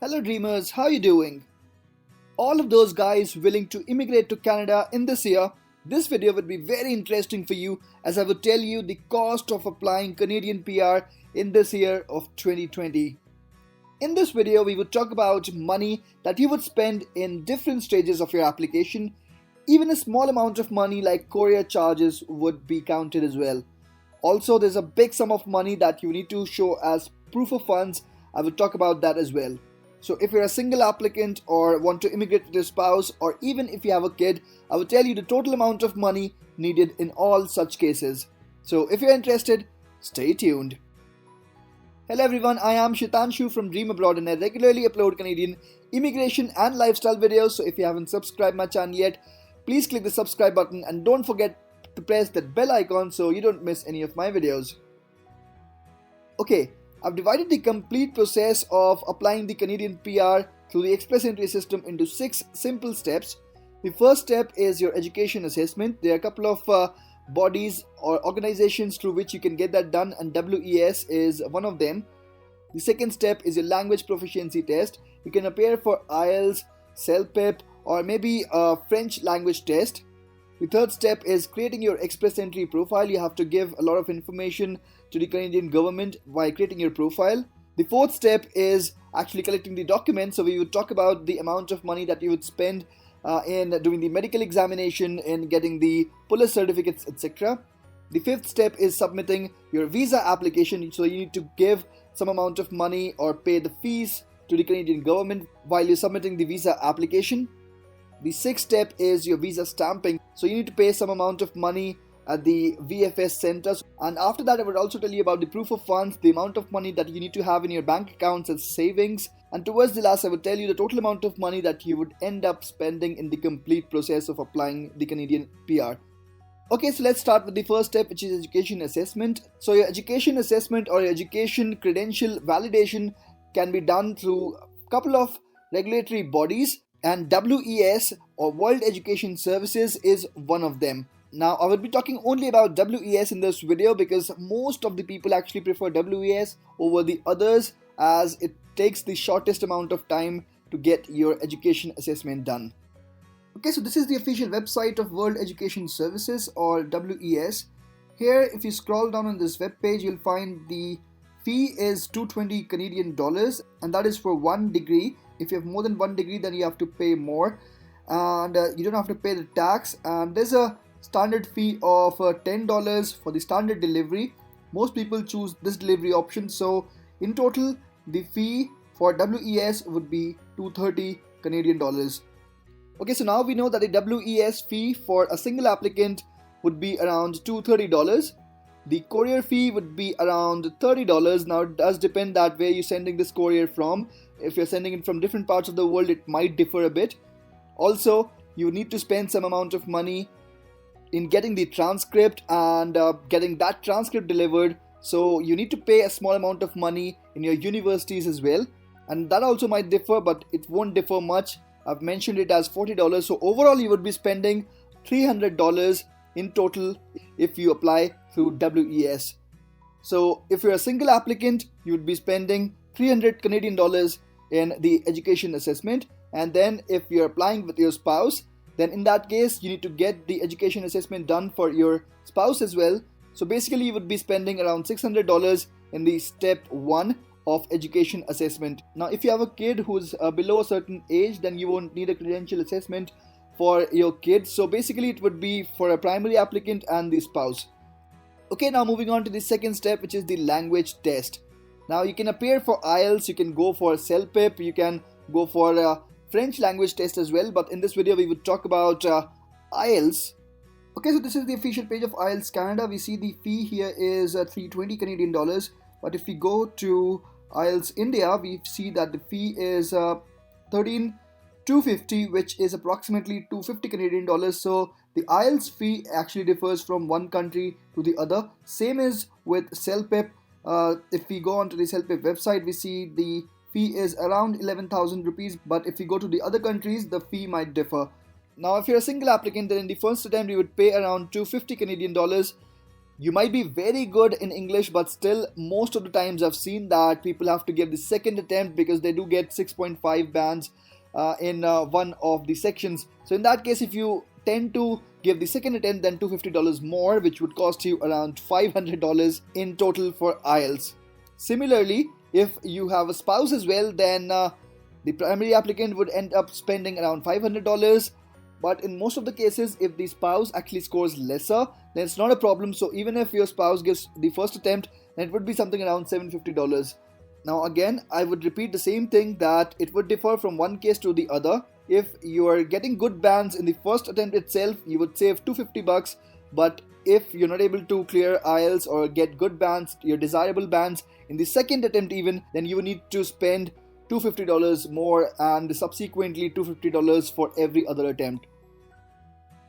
Hello dreamers, how you doing? All of those guys willing to immigrate to Canada in this year, this video would be very interesting for you as I would tell you the cost of applying Canadian PR in this year of 2020. In this video, we would talk about money that you would spend in different stages of your application. Even a small amount of money like courier charges would be counted as well. Also, there's a big sum of money that you need to show as proof of funds. I will talk about that as well. So if you're a single applicant or want to immigrate with your spouse, or even if you have a kid, I will tell you the total amount of money needed in all such cases. So if you're interested, stay tuned. Hello everyone, I am Shitanshu from Dream Abroad and I regularly upload Canadian immigration and lifestyle videos. So if you haven't subscribed my channel yet, please click the subscribe button and don't forget to press that bell icon so you don't miss any of my videos. Okay. I've divided the complete process of applying the Canadian PR through the Express Entry system into 6 simple steps. The first step is your education assessment. There are a couple of bodies or organizations through which you can get that done, and WES is one of them. The second step is your language proficiency test. You can appear for IELTS, CELPIP, or maybe a French language test. The third step is creating your Express Entry profile. You have to give a lot of information to the Canadian government while creating your profile. The fourth step is actually collecting the documents. So we would talk about the amount of money that you would spend in doing the medical examination, in getting the police certificates, etc. The fifth step is submitting your visa application. So you need to give some amount of money or pay the fees to the Canadian government while you're submitting the visa application. The sixth step is your visa stamping. So you need to pay some amount of money at the VFS centers. And after that, I would also tell you about the proof of funds, the amount of money that you need to have in your bank accounts as savings. And towards the last, I would tell you the total amount of money that you would end up spending in the complete process of applying the Canadian PR. Okay, so let's start with the first step, which is education assessment. So your education assessment or your education credential validation can be done through a couple of regulatory bodies, and WES or World Education Services is one of them. Now I will be talking only about WES in this video because most of the people actually prefer WES over the others, as it takes the shortest amount of time to get your education assessment done. Okay, so this is the official website of World Education Services or WES. Here, if you scroll down on this web page, you'll find the fee is $220 Canadian, and that is for 1 degree. If you have more than 1 degree, then you have to pay more, and you don't have to pay the tax. And there's a standard fee of $10 for the standard delivery. Most people choose this delivery option. So in total, the fee for WES would be $230 Canadian. Okay, so now we know that the WES fee for a single applicant would be around $230. The courier fee would be around $30. Now it does depend that where you're sending this courier from. If you're sending it from different parts of the world, it might differ a bit. Also, you need to spend some amount of money in getting the transcript and getting that transcript delivered. So you need to pay a small amount of money in your universities as well. And that also might differ, but it won't differ much. I've mentioned it as $40. So overall, you would be spending $300 in total if you apply through WES. So if you're a single applicant, you would be spending $300 Canadian in the education assessment. And then if you're applying with your spouse, then in that case you need to get the education assessment done for your spouse as well. So basically you would be spending around $600 in the step 1 of education assessment. Now if you have a kid who's below a certain age, then you won't need a credential assessment for your kids. So basically it would be for a primary applicant and the spouse. Okay, now moving on to the second step, which is the language test. Now you can appear for IELTS, you can go for CELPIP, you can go for a French language test as well, but in this video we would talk about IELTS. Okay, so this is the official page of IELTS Canada. We see the fee here is $320 Canadian, but if we go to IELTS India, we see that the fee is $13,250, which is approximately $250 Canadian. So the IELTS fee actually differs from one country to the other. Same is with CELPIP. If we go onto the CELPIP website, we see the fee is around 11,000 rupees, but if you go to the other countries, the fee might differ. Now if you're a single applicant, then in the first attempt you would pay around $250 Canadian. You might be very good in English, but still most of the times I've seen that people have to give the second attempt because they do get 6.5 bands in one of the sections. So in that case, if you tend to give the second attempt, then $250 more, which would cost you around $500 in total for IELTS. Similarly, if you have a spouse as well, then the primary applicant would end up spending around $500. But in most of the cases, if the spouse actually scores lesser, then it's not a problem. So even if your spouse gives the first attempt, then it would be something around $750. Now again, I would repeat the same thing, that it would differ from one case to the other. If you are getting good bands in the first attempt itself, you would save $250. But if you're not able to clear IELTS or get good bands, your desirable bands, in the second attempt even, then you will need to spend $250 more, and subsequently $250 for every other attempt.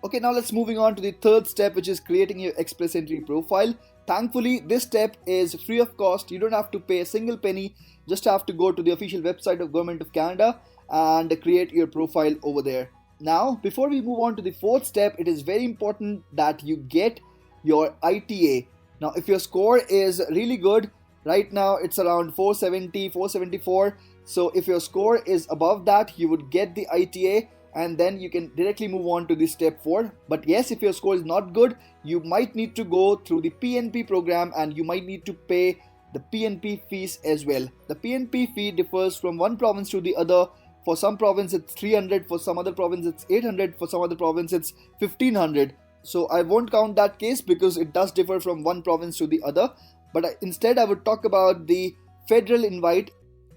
Okay, now let's moving on to the third step, which is creating your Express Entry profile. Thankfully, this step is free of cost. You don't have to pay a single penny. Just have to go to the official website of Government of Canada and create your profile over there. Now, before we move on to the fourth step, it is very important that you get your ITA. Now, if your score is really good, right now it's around 470, 474. So if your score is above that, you would get the ITA, and then you can directly move on to the step 4. But yes, if your score is not good, you might need to go through the PNP program, and you might need to pay the PNP fees as well. The PNP fee differs from one province to the other. For some province it's 300, for some other province it's 800, for some other province it's 1500. So I won't count that case because it does differ from one province to the other. But instead I would talk about the federal invite.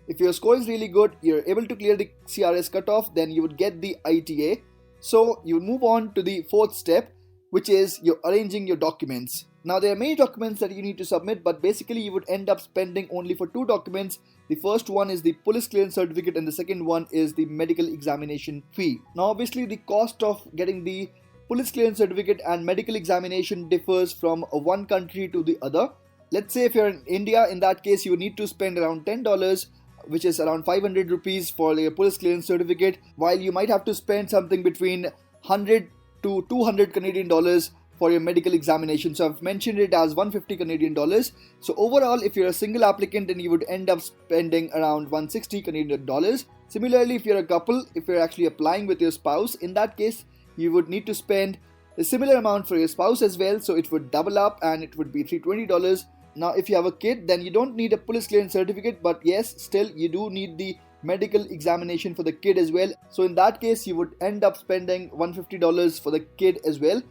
If your score is really good, you're able to clear the CRS cutoff, then you would get the ITA. So you move on to the fourth step, which is you're arranging your documents. Now there are many documents that you need to submit, but basically you would end up spending only for 2 documents. The first one is the police clearance certificate, and the second one is the medical examination fee. Now obviously the cost of getting the police clearance certificate and medical examination differs from one country to the other. Let's say if you're in India, in that case you need to spend around $10, which is around 500 rupees for your police clearance certificate, while you might have to spend something between 100 to 200 Canadian dollars for your medical examination. So I've mentioned it as 150 Canadian dollars. So overall, if you're a single applicant, then you would end up spending around 160 Canadian dollars. Similarly, if you're a couple, if you're actually applying with your spouse, in that case, you would need to spend a similar amount for your spouse as well. So it would double up and it would be $320. Now, if you have a kid, then you don't need a police clearance certificate, but yes, still you do need the medical examination for the kid as well. So in that case, you would end up spending $150 for the kid as well.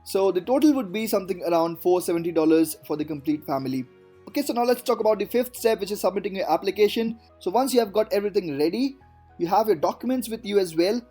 So the total would be something around $470 for the complete family. Okay, so now let's talk about the fifth step, which is submitting your application. So once you have got everything ready, you have your documents with you as well.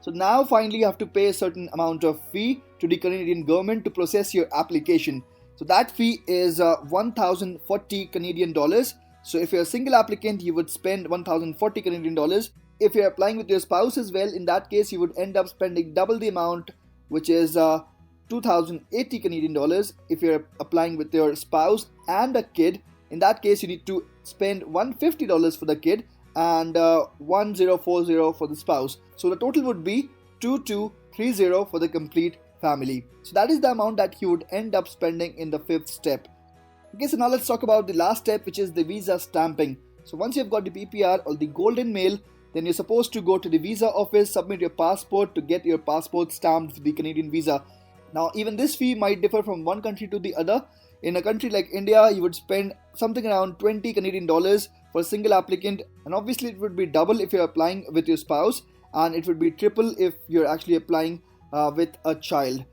So now finally you have to pay a certain amount of fee to the Canadian government to process your application. So that fee is 1,040 Canadian dollars. So if you're a single applicant, you would spend 1,040 Canadian dollars. If you're applying with your spouse as well, in that case, you would end up spending double the amount, which is 2,080 Canadian dollars. If you're applying with your spouse and a kid, in that case, you need to spend $150 for the kid and 1,040 for the spouse. So the total would be 2,230 for the complete family. So that is the amount that you would end up spending in the fifth step. Okay, so now let's talk about the last step, which is the visa stamping. So once you've got the PPR or the golden mail, then you're supposed to go to the visa office, submit your passport to get your passport stamped for the Canadian visa. Now even this fee might differ from one country to the other. In a country like India, you would spend something around 20 Canadian dollars for a single applicant, and obviously it would be double if you're applying with your spouse, and it would be triple if you're actually applying with a child.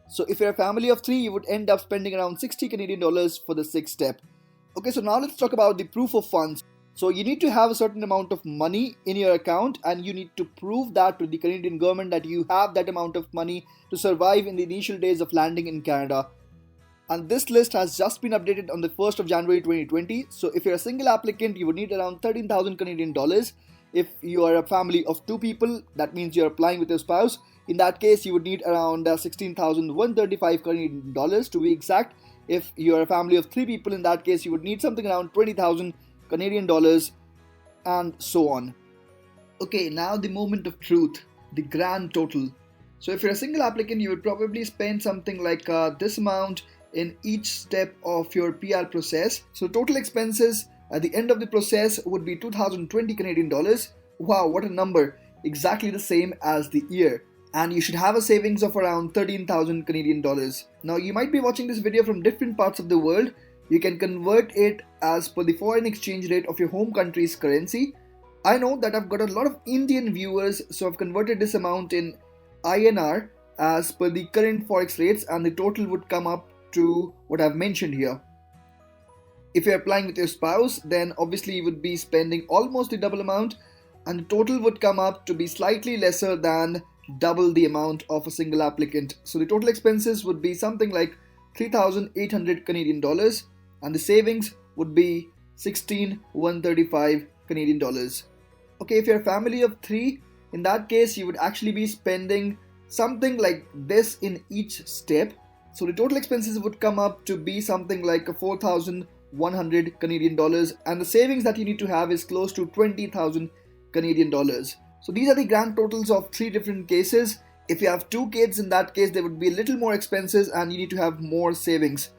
So if you're a family of 3, you would end up spending around 60 Canadian dollars for the sixth step. Okay, so now let's talk about the proof of funds. So you need to have a certain amount of money in your account, and you need to prove that to the Canadian government that you have that amount of money to survive in the initial days of landing in Canada. And this list has just been updated on the 1st of January 2020. So if you're a single applicant, you would need around 13,000 Canadian dollars. If you are a family of 2 people, that means you're applying with your spouse. In that case, you would need around 16,135 Canadian dollars to be exact. If you're a family of 3 people, in that case, you would need something around 20,000 Canadian dollars, and so on. Okay, now the moment of truth, the grand total. So if you're a single applicant, you would probably spend something like this amount in each step of your PR process. So total expenses at the end of the process would be 2020 Canadian dollars. Wow, what a number! Exactly the same as the year. And you should have a savings of around 13,000 Canadian dollars. Now you might be watching this video from different parts of the world. You can convert it as per the foreign exchange rate of your home country's currency. I know that I've got a lot of Indian viewers, so I've converted this amount in INR as per the current forex rates, and the total would come up to what I've mentioned here. If you're applying with your spouse, then obviously you would be spending almost the double amount, and the total would come up to be slightly lesser than double the amount of a single applicant. So the total expenses would be something like 3,800 Canadian dollars, and the savings would be 16,135 Canadian dollars. Okay, if you're a family of 3, in that case you would actually be spending something like this in each step. So the total expenses would come up to be something like 4,100 Canadian dollars, and the savings that you need to have is close to 20,000 Canadian dollars. So these are the grand totals of 3 different cases. If you have 2 kids, in that case there would be a little more expenses and you need to have more savings.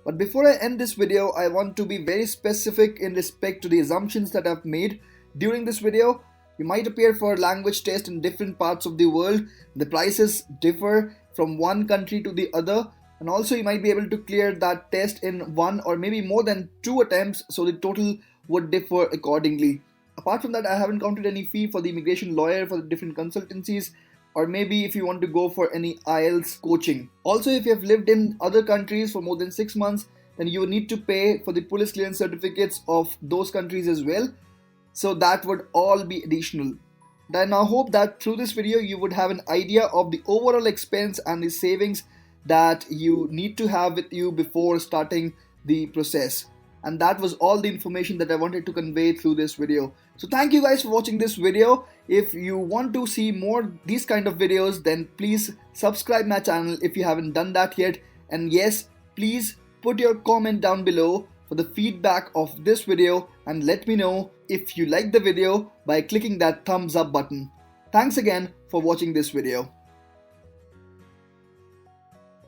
But before I end this video, I want to be very specific in respect to the assumptions that I've made during this video. You might appear for a language test in different parts of the world. The prices differ from one country to the other, and also you might be able to clear that test in 1 or maybe more than 2 attempts, so the total would differ accordingly. Apart from that, I haven't counted any fee for the immigration lawyer for the different consultancies, or maybe if you want to go for any IELTS coaching. Also, if you have lived in other countries for more than 6 months, then you need to pay for the police clearance certificates of those countries as well. So that would all be additional. And I now hope that through this video you would have an idea of the overall expense and the savings that you need to have with you before starting the process. And that was all the information that I wanted to convey through this video. So thank you guys for watching this video. If you want to see more these kind of videos, then please subscribe my channel if you haven't done that yet. And yes, please put your comment down below for the feedback of this video, and let me know if you like the video by clicking that thumbs up button. Thanks again for watching this video.